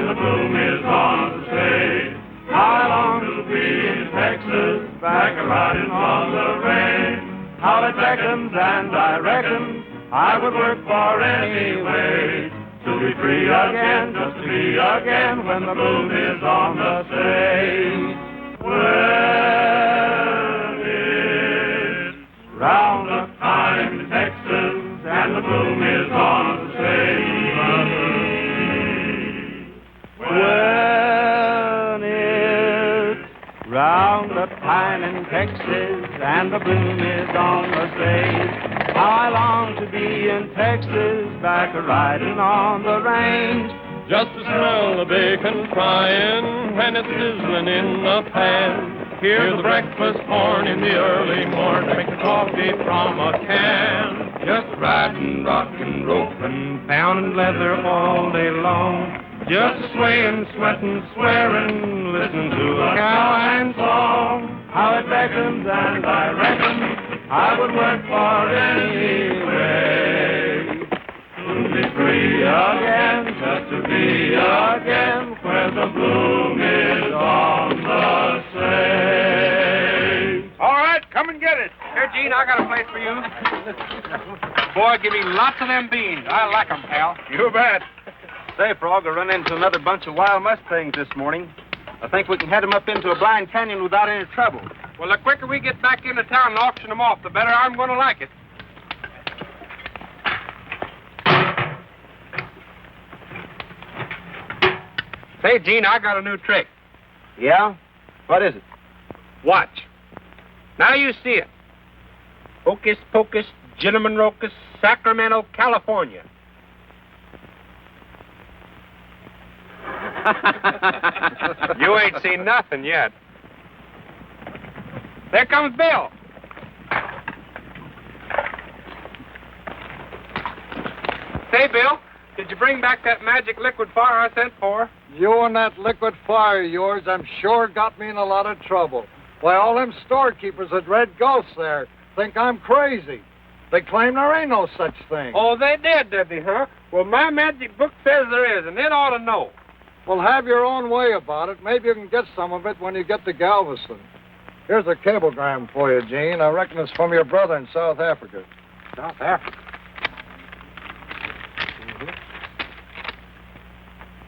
and the bloom is on the stage. How I long to be in Texas, back a-riding on the range. How it beckons and I reckon I would work for any wage. To be free again, just to be again when the bloom is on the stage. When it's round up time in Texas and the bloom is on the stage. When it's round up time in Texas and the bloom is on the stage. How I long to be in Texas, back a-riding on the range. Just to smell the bacon frying when it's sizzling in the pan. Hear the breakfast horn in the early morning, drink the coffee from a can. Just riding, rocking, roping, pounding leather all day long. Just swaying, sweating, swearing, listening to a cowhand song. How it beckons and I reckon I would work for any way. To be free again, just to be again, where the bloom is on the stage. All right, come and get it. Here, Gene, I got a place for you. Boy, give me lots of them beans. I like 'em, pal. You bet. Say, Frog, I run into another bunch of wild mustangs this morning. I think we can head them up into a blind canyon without any trouble. Well, the quicker we get back into town and auction them off, the better I'm going to like it. Say, Gene, I got a new trick. Yeah? What is it? Watch. Now you see it. Hocus Pocus, Gentleman Rocus, Sacramento, California. You ain't seen nothing yet. There comes Bill. Say, Bill, did you bring back that magic liquid fire I sent for? You and that liquid fire of yours, I'm sure, got me in a lot of trouble. Why, all them storekeepers at Red Ghost there think I'm crazy. They claim there ain't no such thing. Oh, they did they, huh? Well, my magic book says there is, and it ought to know. Well, have your own way about it. Maybe you can get some of it when you get to Galveston. Here's a cablegram for you, Gene. I reckon it's from your brother in South Africa. South Africa?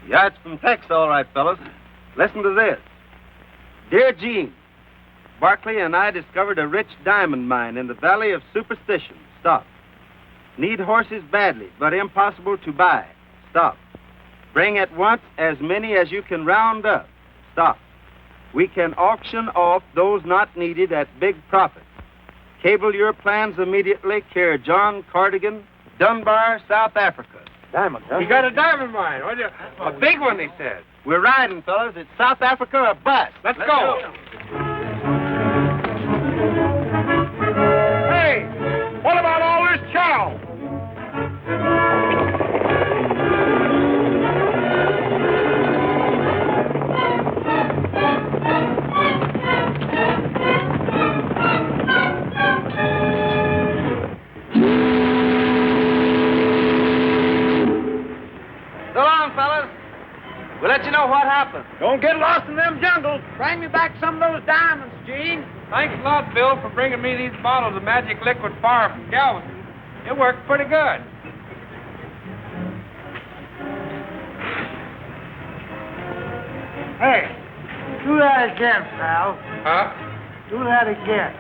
Yeah, it's from Tex, all right, fellas. Listen to this. Dear Gene, Barclay and I discovered a rich diamond mine in the Valley of Superstition. Stop. Need horses badly, but impossible to buy. Stop. Bring at once as many as you can round up. Stop. We can auction off those not needed at big profit. Cable your plans immediately. Care John Cardigan, Dunbar, South Africa. Diamond, huh? He got a diamond mine. A big one, he said. We're riding, fellas. It's South Africa or bust. Let's go. Hey, what about all this chow? So long, fellas. We'll let you know what happened. Don't get lost in them jungles. Bring me back some of those diamonds, Gene. Thanks a lot, Bill, for bringing me these bottles of magic liquid fire from Galveston. It worked pretty good. Hey, do that again, pal. Huh? Do that again.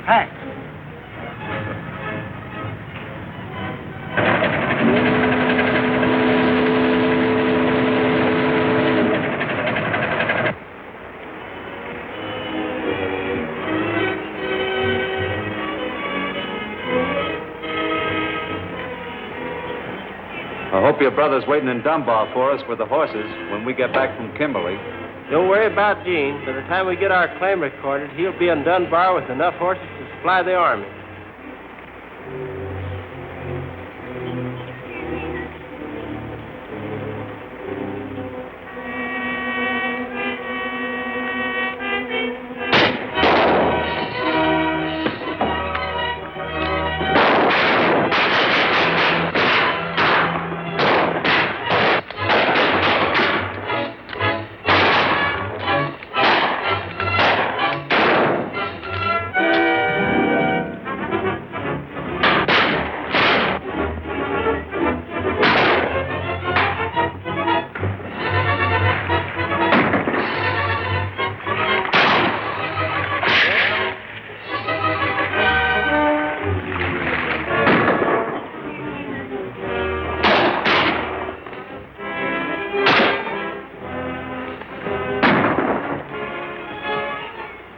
Hey. I hope your brother's waiting in Dunbar for us with the horses when we get back from Kimberly. Don't worry about Gene. By the time we get our claim recorded, he'll be in Dunbar with enough horses to supply the army.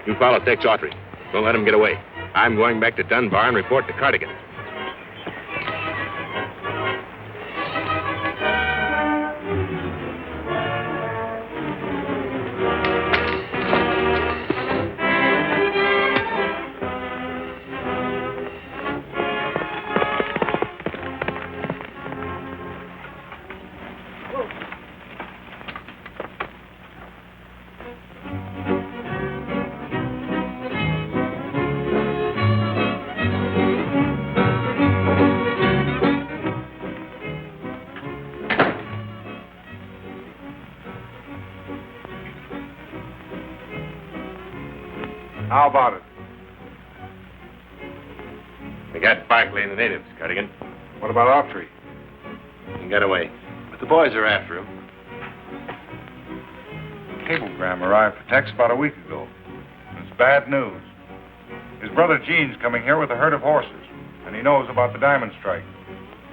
You follow Tex Autry. Don't let him get away. I'm going back to Dunbar and report to Cardigan. How about it? We got Barkley and the natives, Cardigan. What about Autry? He got away. But the boys are after him. A cablegram arrived for Tex about a week ago. It's bad news. His brother Gene's coming here with a herd of horses, and he knows about the diamond strike.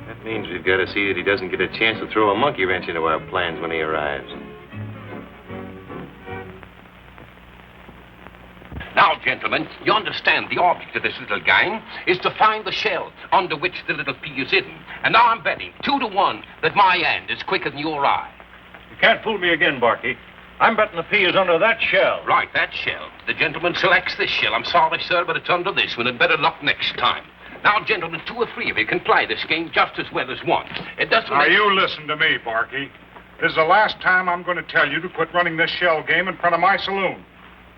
That means we've got to see that he doesn't get a chance to throw a monkey wrench into our plans when he arrives. Now, gentlemen, you understand the object of this little game is to find the shell under which the little pea is hidden. And now I'm betting 2 to 1 that my hand is quicker than your eye. You can't fool me again, Barky. I'm betting the pea is under that shell. Right, that shell. The gentleman selects this shell. I'm sorry, sir, but it's under this one, and better luck next time. Now, gentlemen, 2 or 3 of you can play this game just as well as one. It doesn't... Now, you listen to me, Barky. This is the last time I'm going to tell you to quit running this shell game in front of my saloon.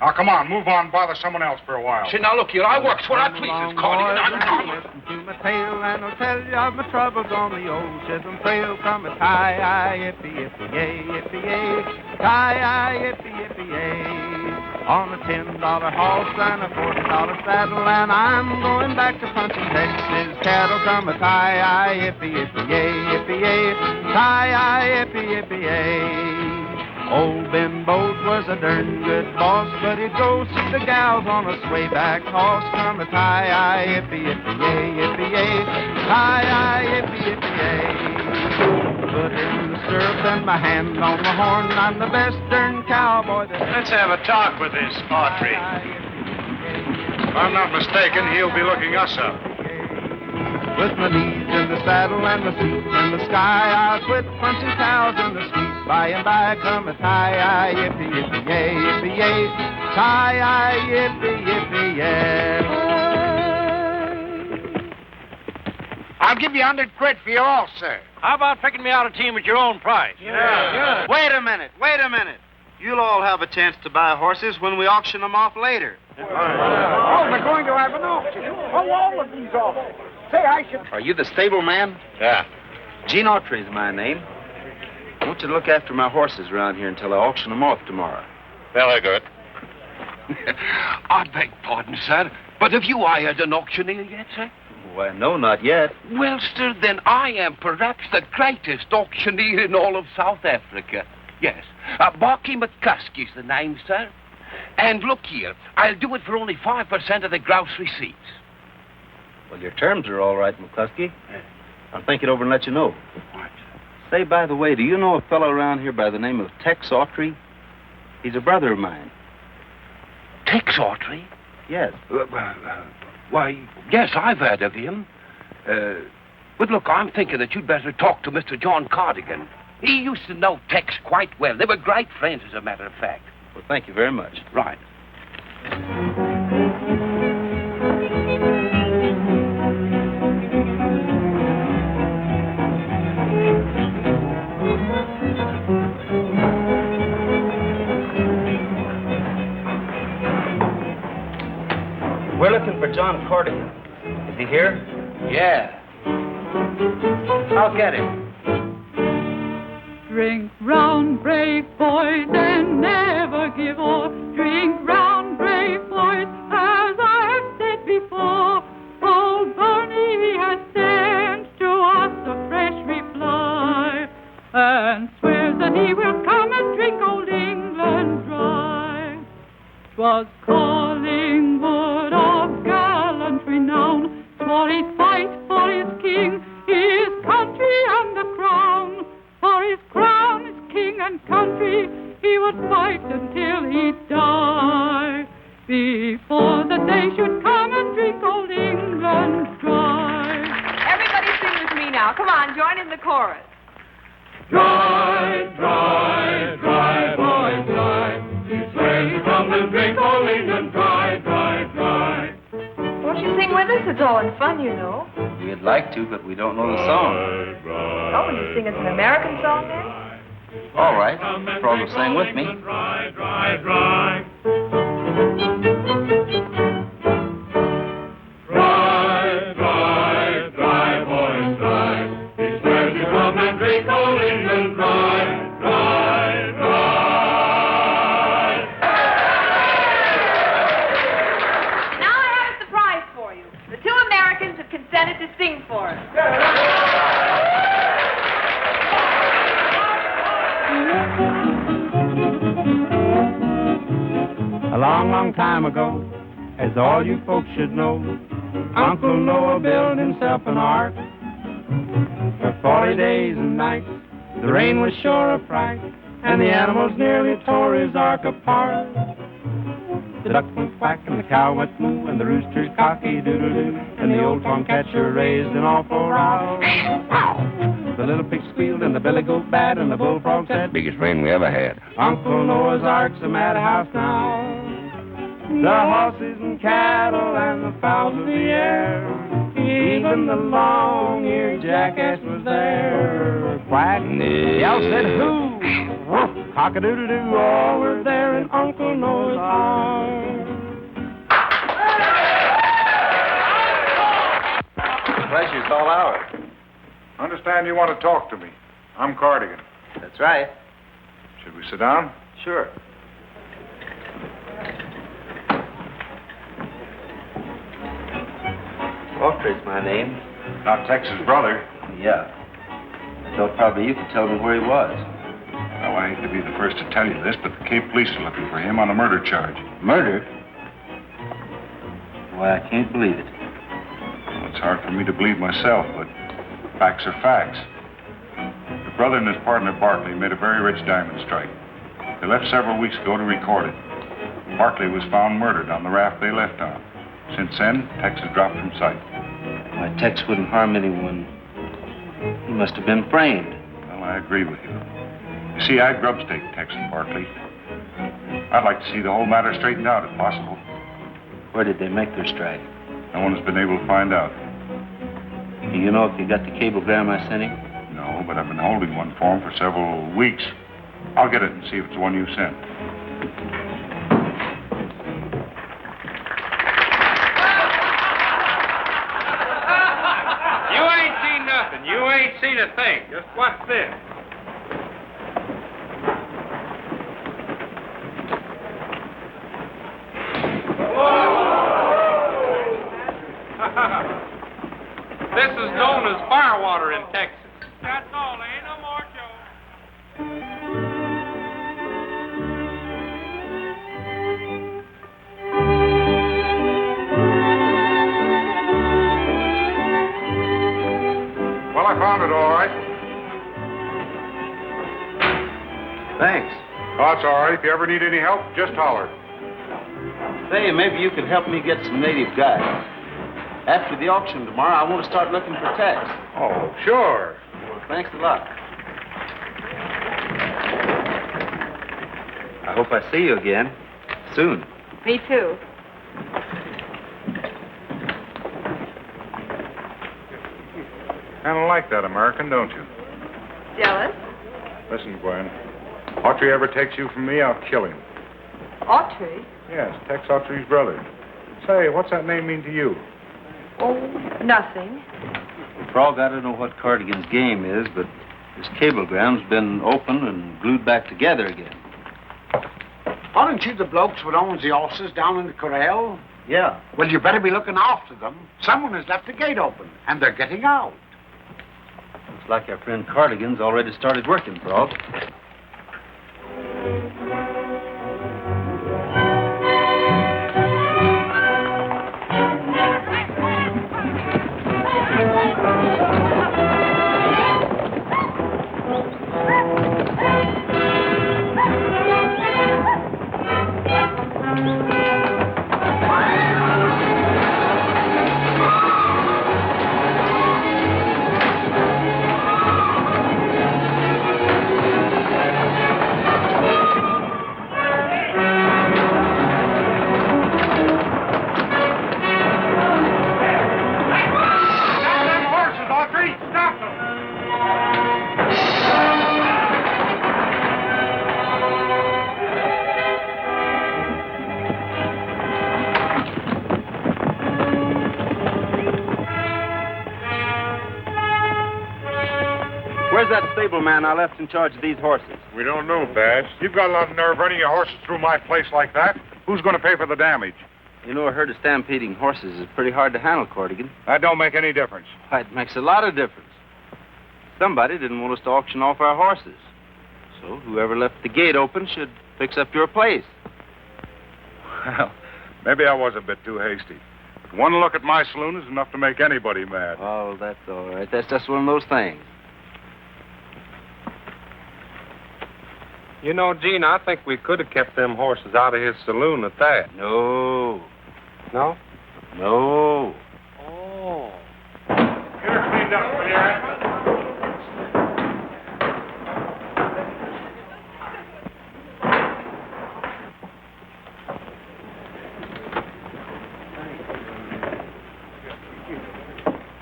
Now, come on, move on, bother someone else for a while. See, now, look here, I works where I pleases, Cardigan. Listen to my tale, and I'll tell you of my troubles on the old Chisholm Trail. Come a tie-yi, yippee-yippee-yay, yippee-yay, tie-yi, yippee-yippee-yay. On a $10 horse and a $40 saddle, and I'm going back to punching Texas cattle. Come a tie-yi, yippee-yippee-yay, yippee-yay, tie-yi, yippee-yippee-yay. Old Ben Bolt was a darn good boss, but he'd go see the gals on a swayback horse. Come a tie-yi, yippee-yippee-yay, yippee-yay, tie-yi, yippee-yippee-yay. Foot in the stirrup and my hand on the horn, I'm the best darn cowboy that... Let's have a talk with this Autry. If I'm not mistaken, he'll be looking us up. With my knees in the saddle and my feet in the sky, I'll quit punching cows in the street. By and by come a tie-yi, yippee-yippee-yay, yippee-yay, tie-yi, yippee-yippee-yay. I'll give you 100 quid for you all, sir. How about picking me out a team at your own price? Yeah. Wait a minute. You'll all have a chance to buy horses when we auction them off later. Oh, we're going to have an auction. Oh, all of these auctions. Say, I should... Are you the stable man? Yeah. Gene Autry's my name. I want you to look after my horses around here until I auction them off tomorrow. Well, good. I beg pardon, sir, but have you hired an auctioneer yet, sir? Why, no, not yet. Well, sir, then I am perhaps the greatest auctioneer in all of South Africa. Yes. Barky McCuskey's the name, sir. And look here, I'll do it for only 5% of the grouse receipts. Well, your terms are all right, McCluskey. I'll think it over and let you know. Right. Say, by the way, do you know a fellow around here by the name of Tex Autry? He's a brother of mine. Tex Autry? Yes. Why, yes, I've heard of him. But look, I'm thinking that you'd better talk to Mr. John Cardigan. He used to know Tex quite well. They were great friends, as a matter of fact. Well, thank you very much. Right. We're looking for John Cardigan. Is he here? Yeah. I'll get him. Drink round, brave boys, and never give o'er. Drink round, brave boys, as I have said before. Old Bernie has sent to us a fresh reply, and swears that he will come and drink old England dry. 'Twas Collingwood of gallant renown, swore he'd fight for his king, his country and the crown. For his crown, his king and country, he would fight until he'd die. before that they should come and drink old England dry. Everybody sing with me now. Come on, join in the chorus. Dry, dry, dry, boys, dry. It's when you come and drink old England dry, dry, dry. Won't you sing with us? It's all in fun, you know. We'd like to, but we don't know the song. Oh, will you sing us an American song then? All right. Frog will sing with me. Dry, dry, dry. Dry, dry, dry, boys, dry. It's where you come and drink old England dry, dry, dry. Now I have a surprise for you. The two Americans have consented to sing for us. A long, long time ago, as all you folks should know, Uncle Noah built himself an ark. For 40 days and nights, the rain was sure a fright, and the animals nearly tore his ark apart. The duck went quack, and the cow went moo, and the rooster's cocky-doodle-doo, and the old tomcatcher raised an awful row. The little pig squealed, and the billy goat bad, and the bullfrog said, "Biggest rain we ever had." Uncle Noah's ark's a madhouse now. The horses and cattle and the fowls of the air, even the long-eared jackass was there. Quack, the owl said, "Who?" Woof, cock-a-doodle-doo, all were there in Uncle Noah's ark. The pleasure's all ours. Understand you want to talk to me. I'm Cardigan. That's right. Should we sit down? Sure. Autry's my name. Not Tex's brother. Yeah. I thought probably you could tell me where he was. Well, I hate to be the first to tell you this, but the Cape police are looking for him on a murder charge. Murder? Why, I can't believe it. Well, it's hard for me to believe myself, but facts are facts. The brother and his partner, Barkley, made a very rich diamond strike. They left several weeks ago to record it. Barkley was found murdered on the raft they left on. Since then, Tex has dropped from sight. Why, Tex wouldn't harm anyone. He must have been framed. Well, I agree with you. You see, I grubstake Tex and Barkley. I'd like to see the whole matter straightened out, if possible. Where did they make their strike? No one has been able to find out. Do you know if you got the cablegram I sent him? No, but I've been holding one for him for several weeks. I'll get it and see if it's the one you sent. You ain't seen nothing. You ain't seen a thing. Just watch this. This is known as firewater in Texas. That's all. Ain't no more show. Well, I found it all right. Thanks. Oh, that's all right. If you ever need any help, just holler. Say, maybe you could help me get some native guys. After the auction tomorrow, I want to start looking for Tex. Oh, sure. Well, thanks a lot. I hope I see you again. Soon. Me too. Kind of like that American, don't you? Jealous? Listen, Gwen. Autry ever takes you from me, I'll kill him. Autry? Yes, Tex Autry's brother. Say, what's that name mean to you? Oh, nothing. Frog, I don't know what Cardigan's game is, but this cablegram's been opened and glued back together again. Aren't you the blokes what owns the horses down in the corral? Yeah. Well, you better be looking after them. Someone has left the gate open, and they're getting out. Looks like our friend Cardigan's already started working, Frog. stableman I left in charge of these horses. We don't know, Bass. You've got a lot of nerve running your horses through my place like that. Who's going to pay for the damage? You know, a herd of stampeding horses is pretty hard to handle, Cordigan. That don't make any difference. Why, it makes a lot of difference. Somebody didn't want us to auction off our horses. So whoever left the gate open should fix up your place. Well, maybe I was a bit too hasty. But one look at my saloon is enough to make anybody mad. Oh, that's all right. That's just one of those things. You know, Gene, I think we could have kept them horses out of his saloon at that. No. No? No. Oh. Get her cleaned up, will you?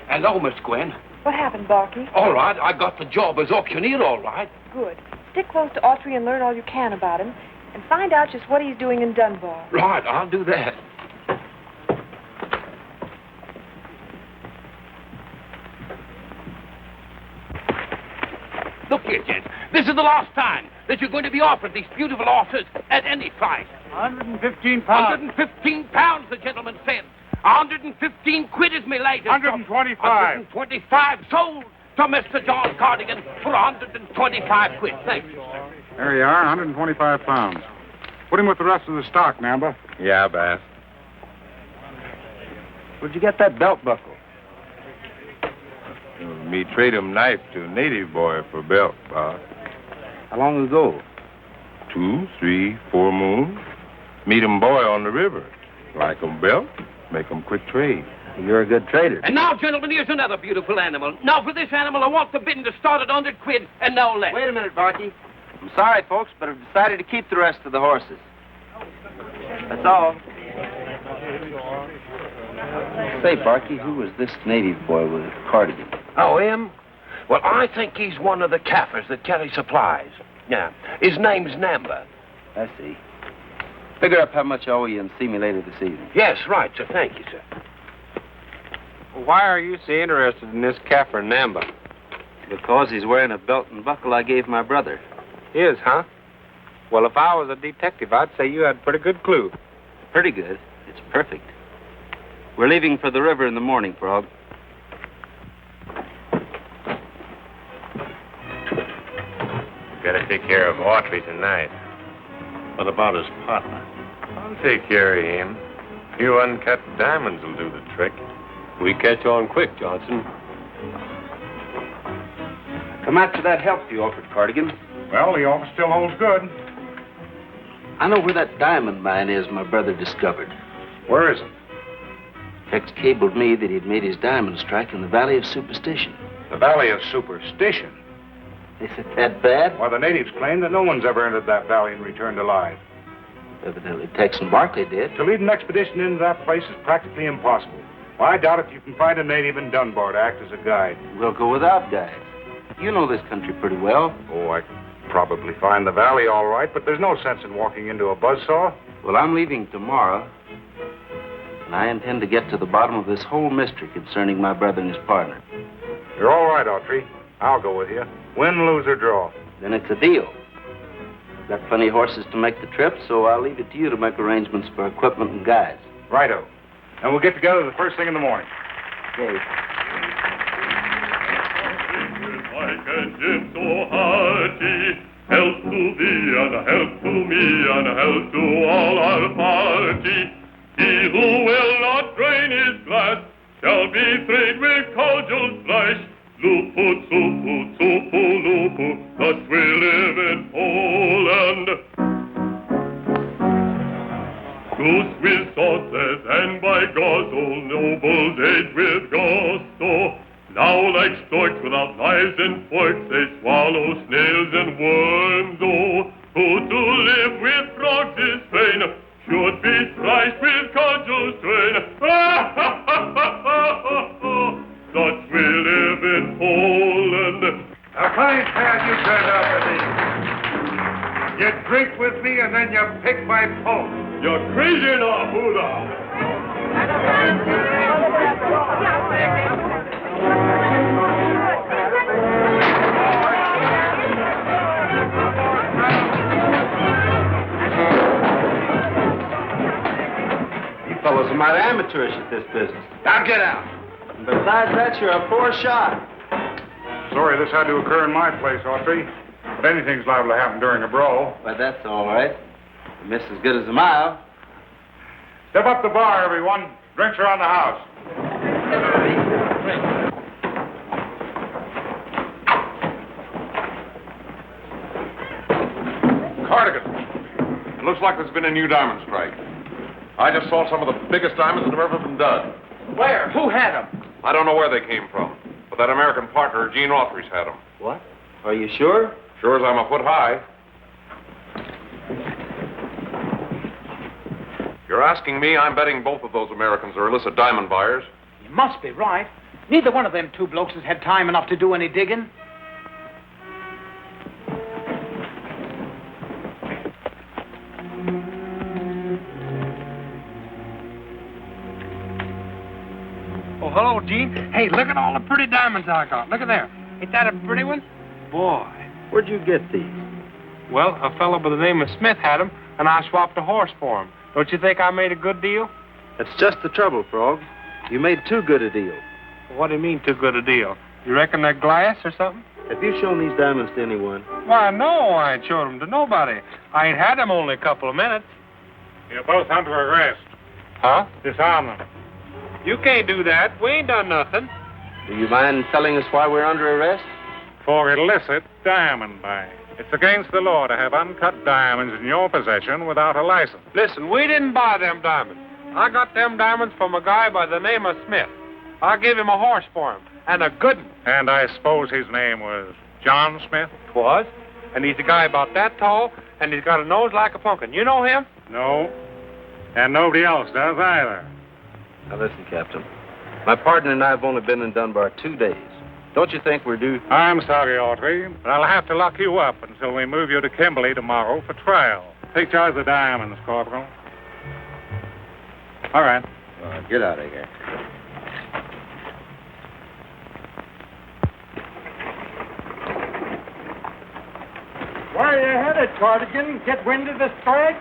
Hello, Miss Gwen. What happened, Barky? All right, I got the job as auctioneer, all right. Good. Stick close to Autry and learn all you can about him, and find out just what he's doing in Dunbar. Right, I'll do that. Look here, gents. This is the last time that you're going to be offered these beautiful horses at any price. 115 pounds. 115 pounds, the gentleman said. 115 quid is me latest. 125. 125 sold to Mr. John Cardigan for 125 quid. Thank you, sir. There you are, 125 pounds. Put him with the rest of the stock, Namba. Yeah, Bass. Where'd you get that belt buckle? Me trade him knife to a native boy for belt, boss. How long ago? 2, 3, 4 moons. Meet him boy on the river. Like him belt, make him quick trade. You're a good trader. And now, gentlemen, here's another beautiful animal. Now, for this animal, I want the bidding to start at 100 quid and no less. Wait a minute, Barky. I'm sorry, folks, but I've decided to keep the rest of the horses. That's all. Say, Barky, who was this native boy with Cardigan? Oh, him? Well, I think he's one of the Kaffirs that carry supplies. Yeah. His name's Namba. I see. Figure up how much I owe you and see me later this evening. Yes, right, sir. Thank you, sir. Why are you so interested in this Kaffir Namba? Because he's wearing a belt and buckle I gave my brother. Is, huh? Well, if I was a detective, I'd say you had a pretty good clue. Pretty good. It's perfect. We're leaving for the river in the morning, Frog. Gotta take care of Autry tonight. What about his partner? I'll take care of him. A few uncut diamonds will do the trick. We catch on quick, Johnson. Come out for that help you offered, Cardigan. Well, the offer still holds good. I know where that diamond mine is my brother discovered. Where is it? Tex cabled me that he'd made his diamond strike in the Valley of Superstition. The Valley of Superstition. Is it that bad? Well, the natives claim that no one's ever entered that valley and returned alive. Evidently, Tex and Barkley did. To lead an expedition into that place is practically impossible. Well, I doubt if you can find a native in Dunbar to act as a guide. We'll go without guides. You know this country pretty well. Oh, I could probably find the valley all right, but there's no sense in walking into a buzzsaw. Well, I'm leaving tomorrow, and I intend to get to the bottom of this whole mystery concerning my brother and his partner. You're all right, Autry. I'll go with you. Win, lose, or draw. Then it's a deal. I've got plenty of horses to make the trip, so I'll leave it to you to make arrangements for equipment and guides. Righto. And we'll get together the first thing in the morning. Okay. Like a gem so hearty, help to thee and help to me and help to all our party. He who will not drain his glass shall be freed with cordial splash. Luput, suput, supu, lupu, thus we live in Poland. Goose with sauces and by gozo, noble date with gusto. Now like storks without knives and forks, they swallow snails and worms, oh. Who to live with frogs is plain, should be sliced with cudgel strain. Thus we live in Poland. A fine pair you turned out to be. You drink with me and then you pick my pulse. You're crazy enough, Huda. mighty amateurish at this business. Now get out. And besides that, you're a poor shot. Sorry this had to occur in my place, Autry. But anything's liable to happen during a brawl. But that's all right. You miss as good as a mile. Step up the bar, everyone. Drinks are on the house. Cardigan, it looks like there's been a new diamond strike. I just saw some of the biggest diamonds that have ever been done. Where? Who had them? I don't know where they came from, but that American partner, Gene Autry's, had them. What? Are you sure? Sure as I'm a foot high. You're asking me, I'm betting both of those Americans are illicit diamond buyers. You must be right. Neither one of them two blokes has had time enough to do any digging. Oh, hello, Gene. Hey, look at all the pretty diamonds I got. Look at there. Ain't that a pretty one? Boy. Where'd you get these? Well, a fellow by the name of Smith had them, and I swapped a horse for him. Don't you think I made a good deal? That's just the trouble, Frog. You made too good a deal. What do you mean, too good a deal? You reckon they're glass or something? Have you shown these diamonds to anyone? Why, no, I ain't showed them to nobody. I ain't had them only a couple of minutes. You're both under arrest. Huh? Disarm them. You can't do that. We ain't done nothing. Do you mind telling us why we're under arrest? For illicit diamond buying. It's against the law to have uncut diamonds in your possession without a license. Listen, we didn't buy them diamonds. I got them diamonds from a guy by the name of Smith. I gave him a horse for him, and a good one. And I suppose his name was John Smith? Was. And he's a guy about that tall, and he's got a nose like a pumpkin. You know him? No. And nobody else does either. Now listen, Captain. My partner and I have only been in Dunbar 2 days. Don't you think we're due? I'm sorry, Autry, but I'll have to lock you up until we move you to Kimberley tomorrow for trial. Take charge of the diamonds, Corporal. All right. Get out of here. Where are you headed, Cardigan? Get wind of the strike?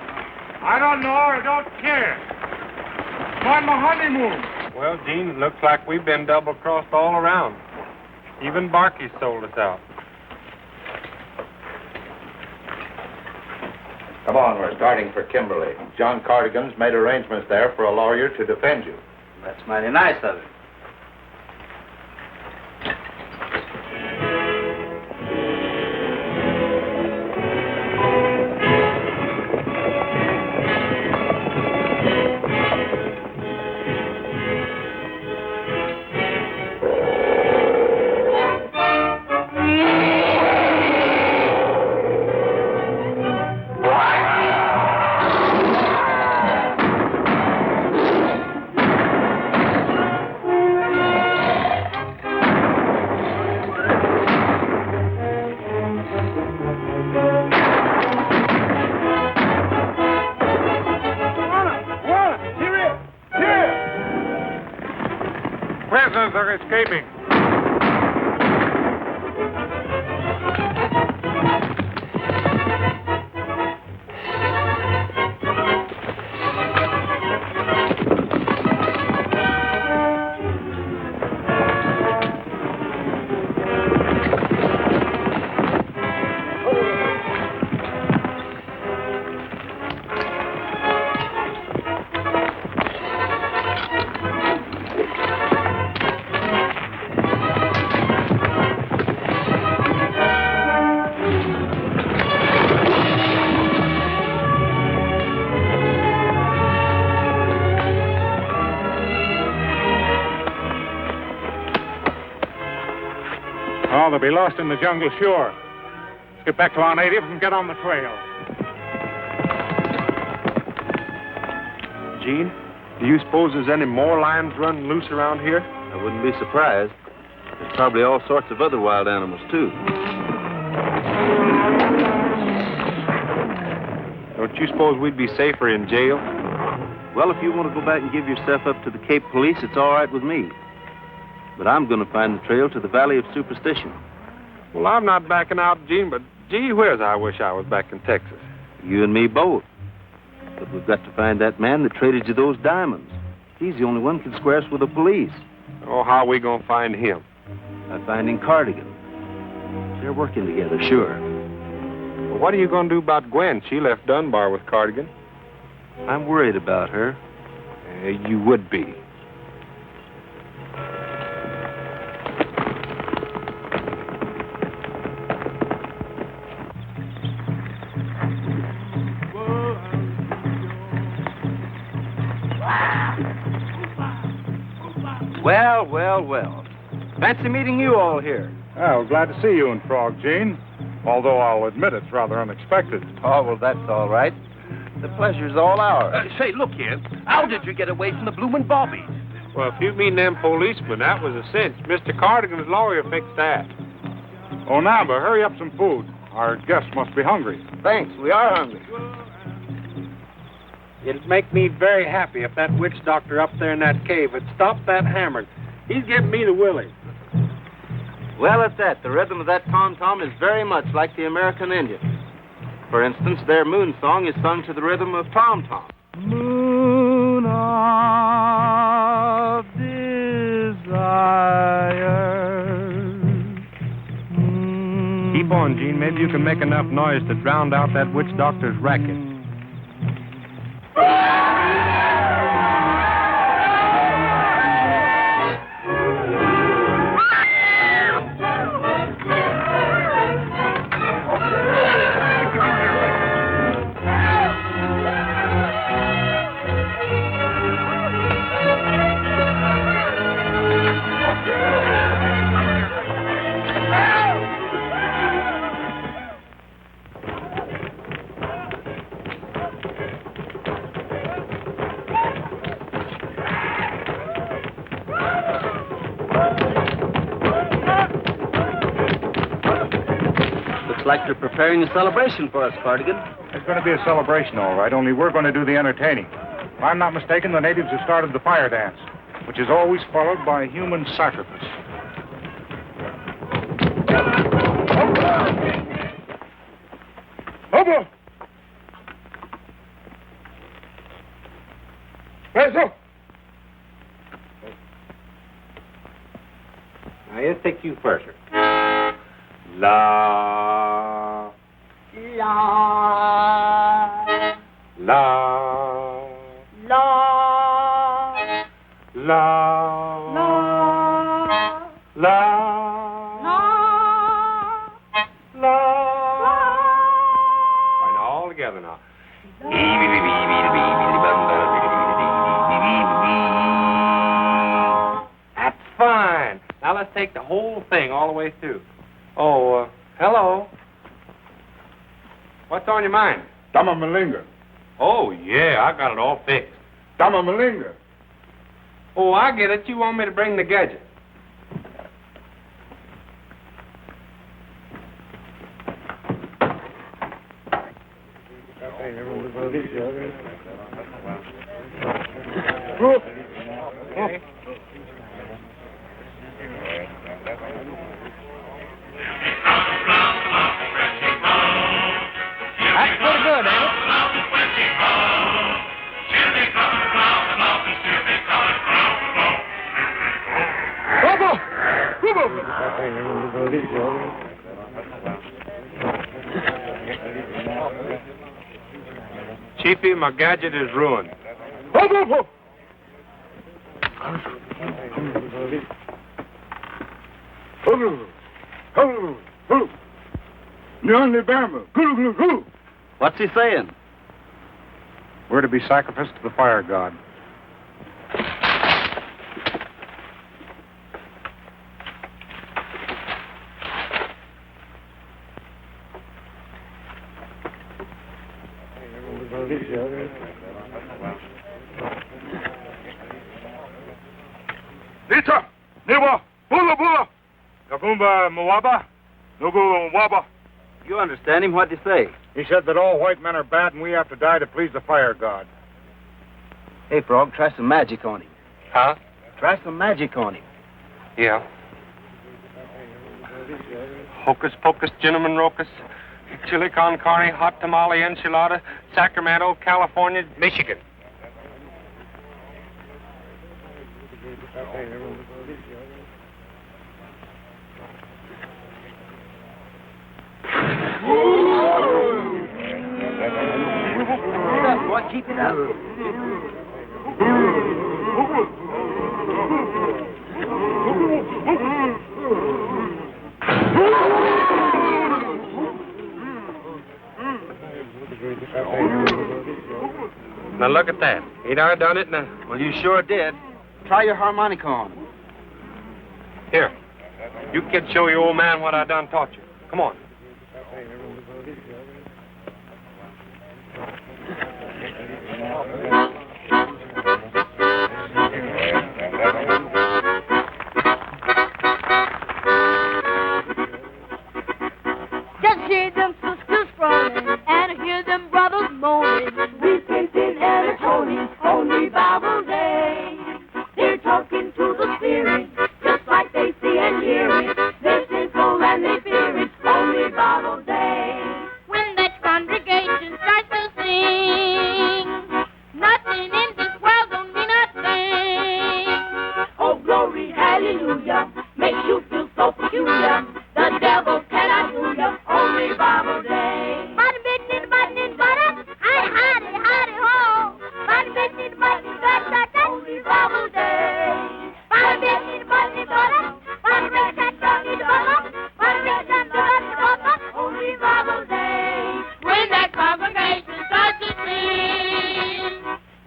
I don't know. I don't care. I'm on my honeymoon. Well, Gene, it looks like we've been double-crossed all around. Even Barkey sold us out. Come on, we're starting for Kimberley. John Cardigan's made arrangements there for a lawyer to defend you. That's mighty nice of him. Prisoners are escaping. Oh, they'll be lost in the jungle, sure. Let's get back to our native and get on the trail. Gene, do you suppose there's any more lions running loose around here? I wouldn't be surprised. There's probably all sorts of other wild animals, too. Don't you suppose we'd be safer in jail? Well, if you want to go back and give yourself up to the Cape Police, it's all right with me. But I'm going to find the trail to the Valley of Superstition. Well, I'm not backing out, Gene, but gee whiz, I wish I was back in Texas. You and me both. But we've got to find that man that traded you those diamonds. He's the only one who can square us with the police. Oh, how are we going to find him? By finding Cardigan. They're working together, sure. Well, what are you going to do about Gwen? She left Dunbar with Cardigan. I'm worried about her. You would be. Well, well, well. Fancy meeting you all here. Well, glad to see you and Frog, Gene. Although I'll admit it's rather unexpected. Oh, well, that's all right. The pleasure's all ours. Say, look here. How did you get away from the bloomin' bobbies? Well, if you mean them policemen, that was a cinch. Mr. Cardigan's lawyer fixed that. Oh, now, but hurry up some food. Our guests must be hungry. Thanks, we are hungry. It'd make me very happy if that witch doctor up there in that cave had stopped that hammering. He's giving me the willies. Well, at that, the rhythm of that tom-tom is very much like the American Indian. For instance, their moon song is sung to the rhythm of tom-tom. Moon of desire. Keep on, Gene. Maybe you can make enough noise to drown out that witch doctor's racket. Like they're preparing a celebration for us, Cardigan. It's going to be a celebration, all right, only we're going to do the entertaining. If I'm not mistaken, the natives have started the fire dance, which is always followed by human sacrifice. Hobo! Eso! Now, let's take you first, sir. La. La. La. La. La. La. La. La. Fine, all together now. That's fine. Now let's take the whole thing all the way through. Oh, hello. What's on your mind? Dama Malinga. Oh, yeah, I got it all fixed. Dama Malinga. Oh, I get it. You want me to bring the gadget. Okay. That's pretty good, ain't it? Chiefy, my gadget is ruined. What's he saying? We're to be sacrificed to the fire god. Nita, Niwa, Bula Bula, Gabumba Mwaba, Nugu Mwaba. You understand him? What'd he say? He said that all white men are bad and we have to die to please the fire god. Hey, Frog, try some magic on him. Huh? Try some magic on him. Yeah. Hocus pocus, cinnamon rocus, chili con carne, hot tamale enchilada, Sacramento, California, Michigan. What? Keep it up. Now look at that. Ain't I done it now? Well, you sure did. Try your harmonica on. Here. You kids show your old man what I done taught you. Come on. Just hear them sisters groaning, and hear them brothers moaning. Repenting and atoning, only Bible day. They're talking to the Spirit, just like they see and hear it. They're sinful and they fear it, only Bible day. When that congregation starts to sing, nothing in this world don't mean a thing. Oh, glory, hallelujah, makes you feel so peculiar. The devil cannot do you, only Bible day. Only Bible day. Only Bible day. When that congregation starts to sing,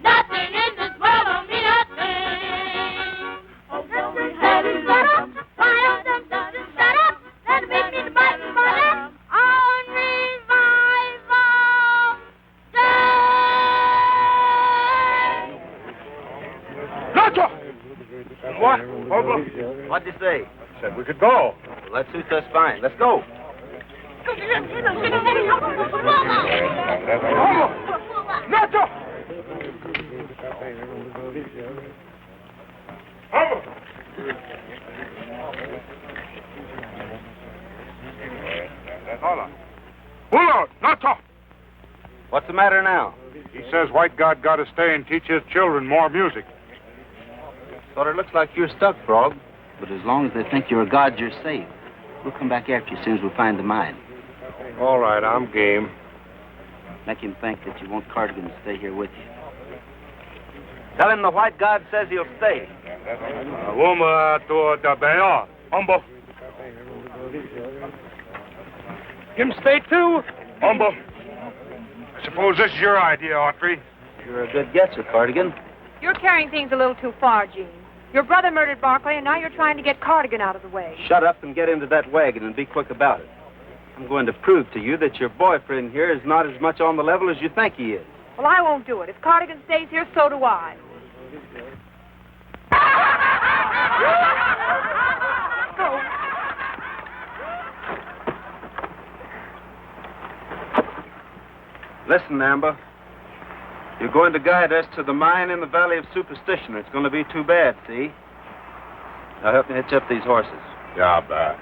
nothing in this world don't mean a thing. Oh, glory, hallelujah. Why don't them shut up? Let me be the Bible mother. On revival day. Nacho! What? What'd you say? Said we could go. Well, that suits us fine. Let's go. Nacho! Hola, Nacho! What's the matter now? He says White God got to stay and teach his children more music. Sort of looks like you're stuck, Frog. But as long as they think you're a god, you're safe. We'll come back after you as soon as we find the mine. All right, I'm game. Make him think that you want Cardigan to stay here with you. Tell him the White God says he'll stay. Him stay too? Humble. I suppose this is your idea, Autry. You're a good guesser, Cardigan. You're carrying things a little too far, Gene. Your brother murdered Barclay, and now you're trying to get Cardigan out of the way. Shut up and get into that wagon and be quick about it. I'm going to prove to you that your boyfriend here is not as much on the level as you think he is. Well, I won't do it. If Cardigan stays here, so do I. Listen, Amber. You're going to guide us to the mine in the Valley of Superstition. It's going to be too bad, see? Now help me hitch up these horses. Yeah, bye.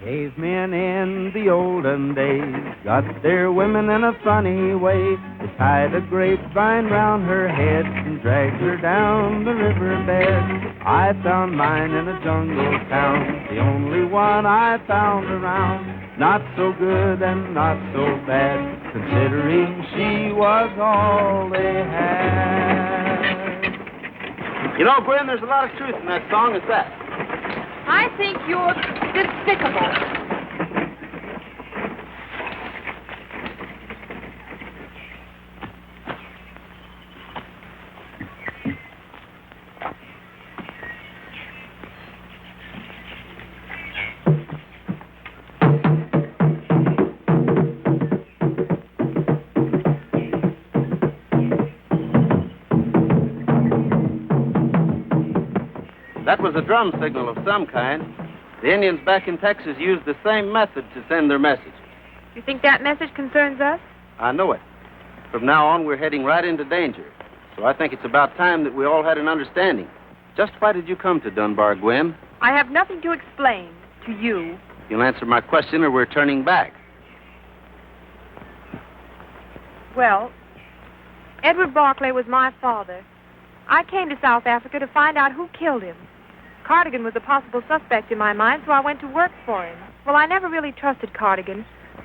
Cavemen in the olden days got their women in a funny way. They tied a grapevine round her head and dragged her down the riverbed. I found mine in a jungle town, the only one I found around. Not so good and not so bad, considering she was all they had. You know, Gwen, there's a lot of truth in that song. Is that? I think you're despicable. That was a drum signal of some kind. The Indians back in Texas used the same method to send their message. You think that message concerns us? I know it. From now on, we're heading right into danger. So I think it's about time that we all had an understanding. Just why did you come to Dunbar, Gwen? I have nothing to explain to you. You'll answer my question or we're turning back. Well, Edward Barclay was my father. I came to South Africa to find out who killed him. Cardigan was a possible suspect in my mind, so I went to work for him. Well, I never really trusted Cardigan,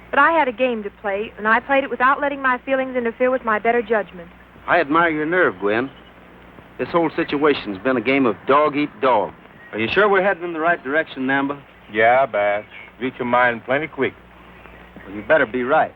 but I had a game to play, and I played it without letting my feelings interfere with my better judgment. I admire your nerve, Gwen. This whole situation's been a game of dog-eat-dog. Are you sure we're heading in the right direction, Namba? Yeah, Bass. Reach your mind plenty quick. Well, you better be right.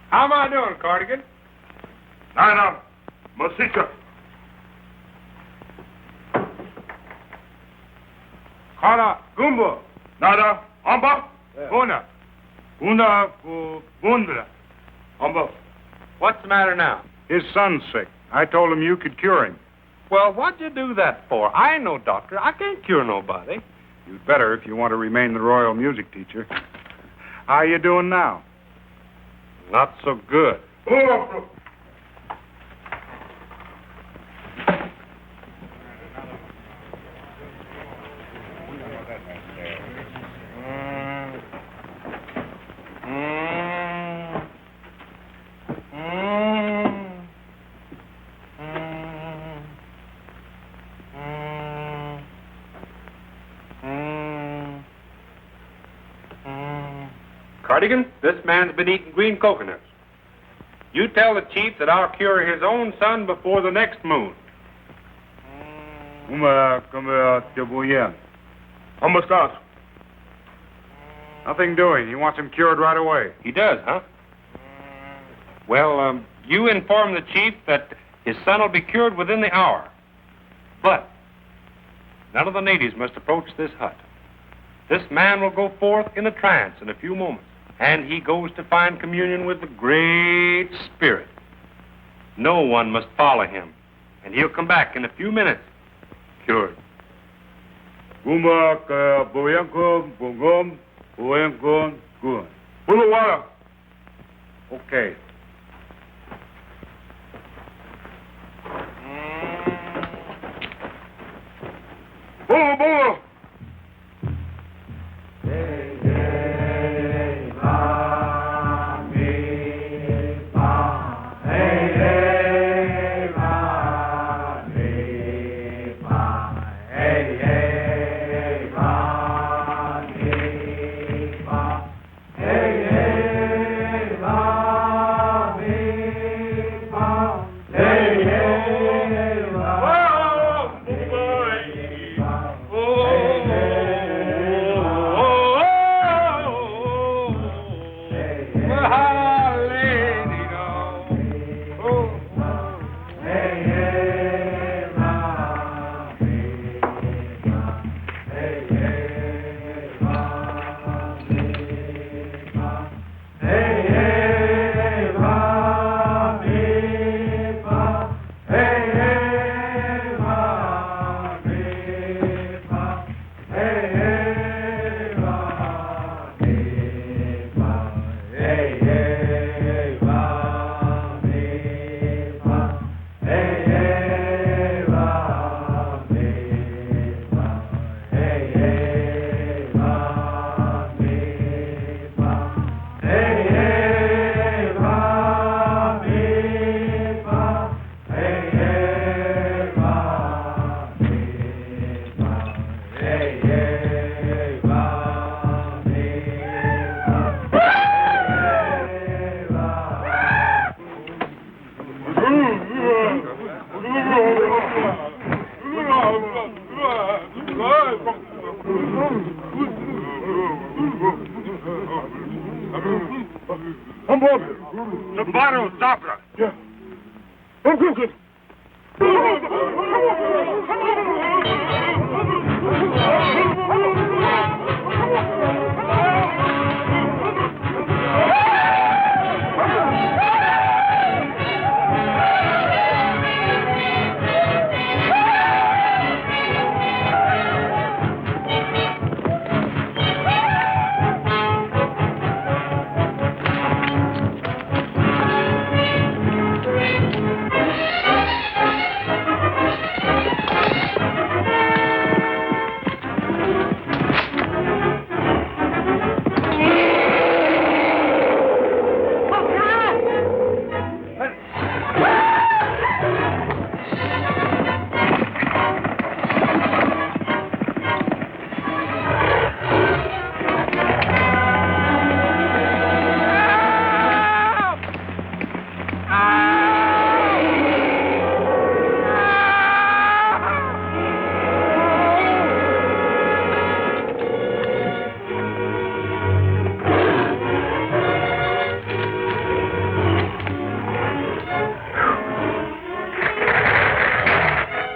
How am I doing, Cardigan? Nana, Masika. Kara, Gumbo. Nada, Amba. Una. Una, Gundra. Amba. What's the matter now? His son's sick. I told him you could cure him. Well, what'd you do that for? I ain't no doctor. I can't cure nobody. You'd better if you want to remain the royal music teacher. How you doing now? Not so good. Cardigan, this man's been eating green coconuts. You tell the chief that I'll cure his own son before the next moon. Nothing doing. He wants him cured right away. He does, huh? Well, you inform the chief that his son will be cured within the hour. But none of the natives must approach this hut. This man will go forth in a trance in a few moments, and he goes to find communion with the Great Spirit. No one must follow him, and he'll come back in a few minutes, cured. Okay. The bottle stopper. Yeah. Oh, good.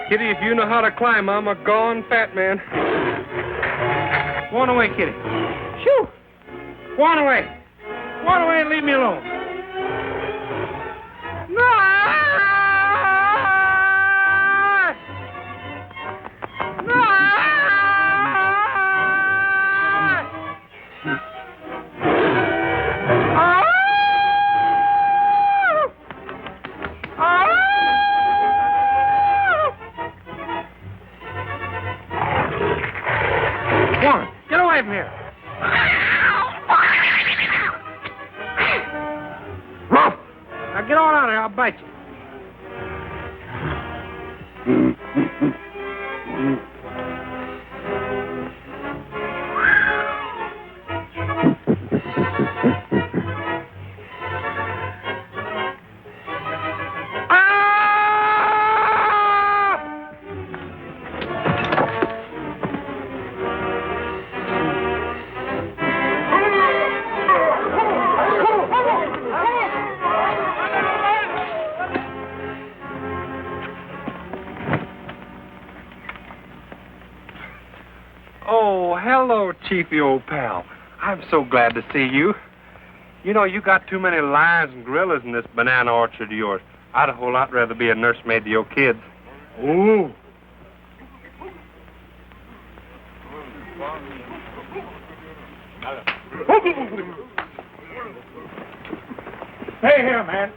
Kitty, if you know how to climb, I'm a gone fat man. Go on away, Kitty. Shoo! Go on away. Go on away and leave me alone. No! Bite you. Hello, Chiefy, old pal. I'm so glad to see you. You know, you got too many lions and gorillas in this banana orchard of yours. I'd a whole lot rather be a nursemaid to your kids. Ooh. Hey here, man.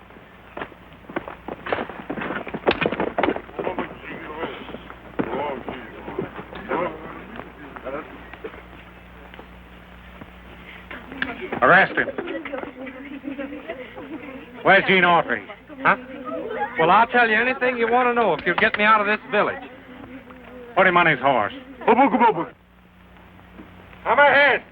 Arrest him. Where's Gene Autry? Huh? Well, I'll tell you anything you want to know if you'll get me out of this village. Put him on his horse. I'm ahead.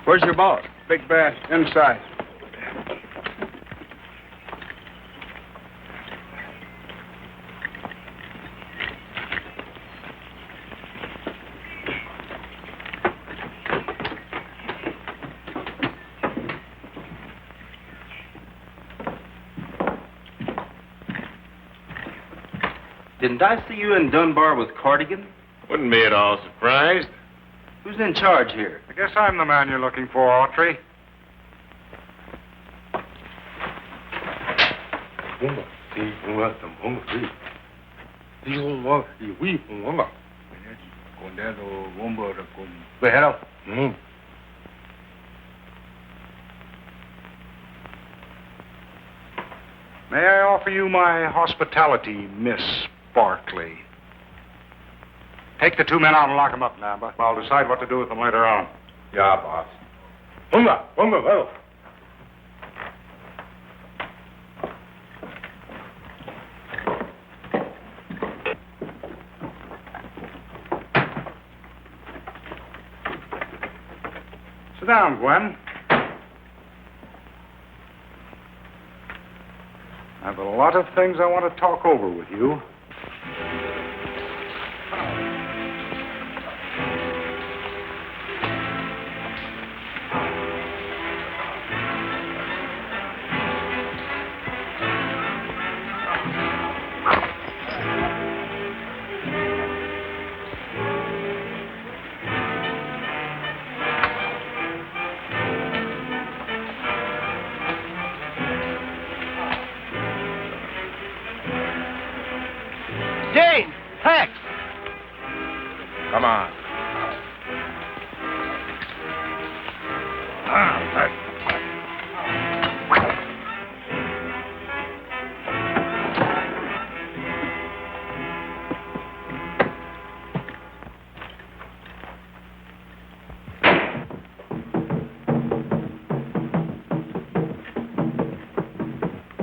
Where's your boss? Big Bass, inside. Didn't I see you in Dunbar with Cardigan? Wouldn't be at all surprised. Who's in charge here? I guess I'm the man you're looking for, Autry. May I offer you my hospitality, Miss Barkley? Take the two men out and lock them up, Namba. I'll decide what to do with them later on. Yeah, boss. down, Gwen. I have a lot of things I want to talk over with you. Jane! Tex! Come on.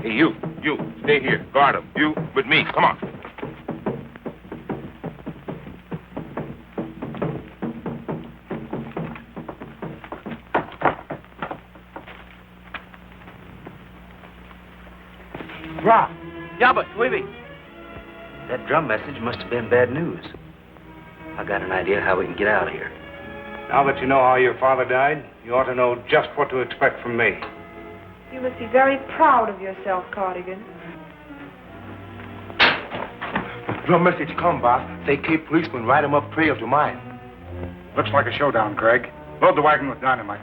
Hey, you, stay here. Guard him. You with me. Come on. Rob. Yeah, but Weavy. That drum message must have been bad news. I got an idea how we can get out of here. Now that you know how your father died, you ought to know just what to expect from me. You must be very proud of yourself, Cardigan. Drum message come, boss. Say Cape policeman ride him up trail to mine. Looks like a showdown, Craig. Load the wagon with dynamite.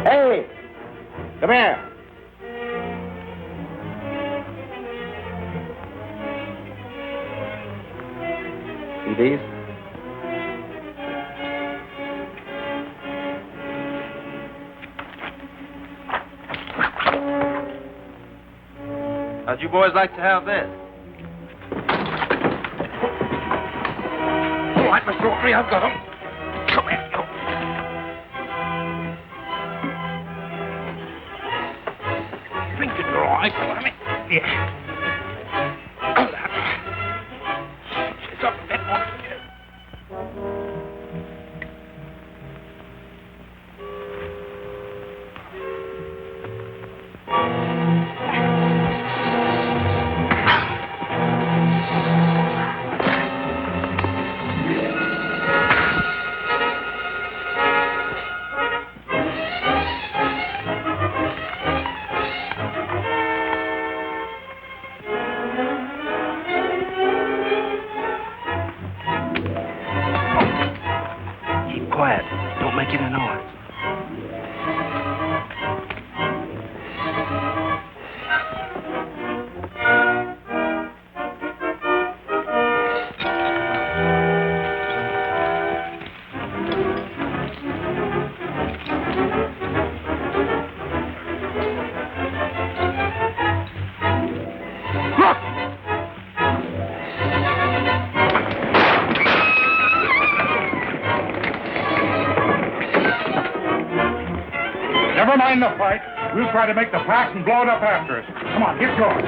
Hey! Come here. See these? How'd you boys like to have this? All right, Mr. Autry, I've got him. Come here, you. Drink it, all right. Come here. Yeah. It's up a bit more. Quiet. Don't make any noise. Never mind the fight. We'll try to make the pass and blow it up after us. Come on, get going.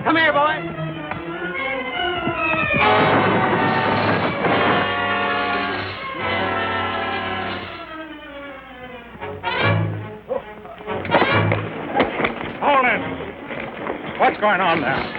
Come here, boy. What's going on now?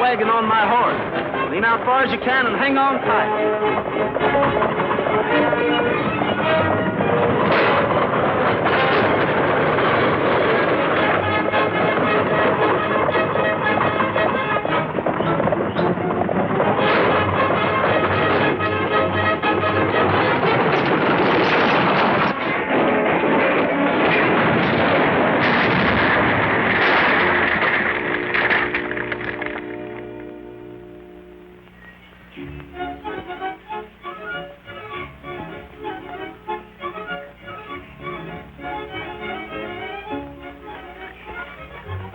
Wagon on my horse. Lean out far as you can and hang on tight.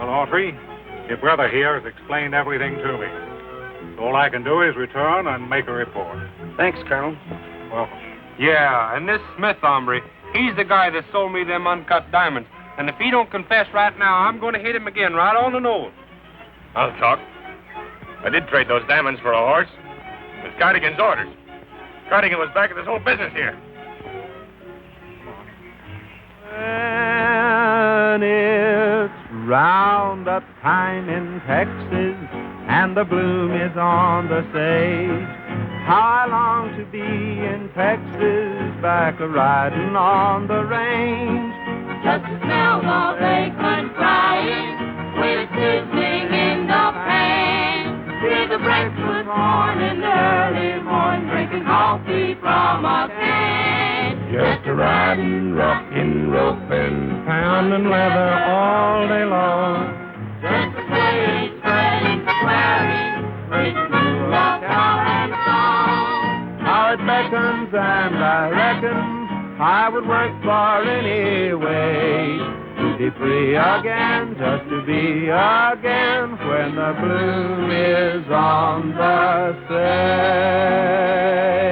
Autry, your brother here has explained everything to me. So all I can do is return and make a report. Thanks, Colonel. Welcome. Yeah, and this Smith hombre, he's the guy that sold me them uncut diamonds. And if he don't confess right now, I'm going to hit him again right on the nose. I'll talk. I did trade those diamonds for a horse. With Cardigan's orders. Cardigan was back of this whole business here. When it's round-up time in Texas and the bloom is on the sage, how I long to be in Texas, back a-riding on the range. Just to smell the bacon frying with sizzling in the pan. Hear the breakfast horn in the early morning, drinking coffee from a can. Just a-riding, rocking, roping, pounding leather all day long. Just a playing, spreading, swearing, with new love, power, and song. How it beckons, and I reckon I would work for any way to be free again, just to be again when the bloom is on the sage.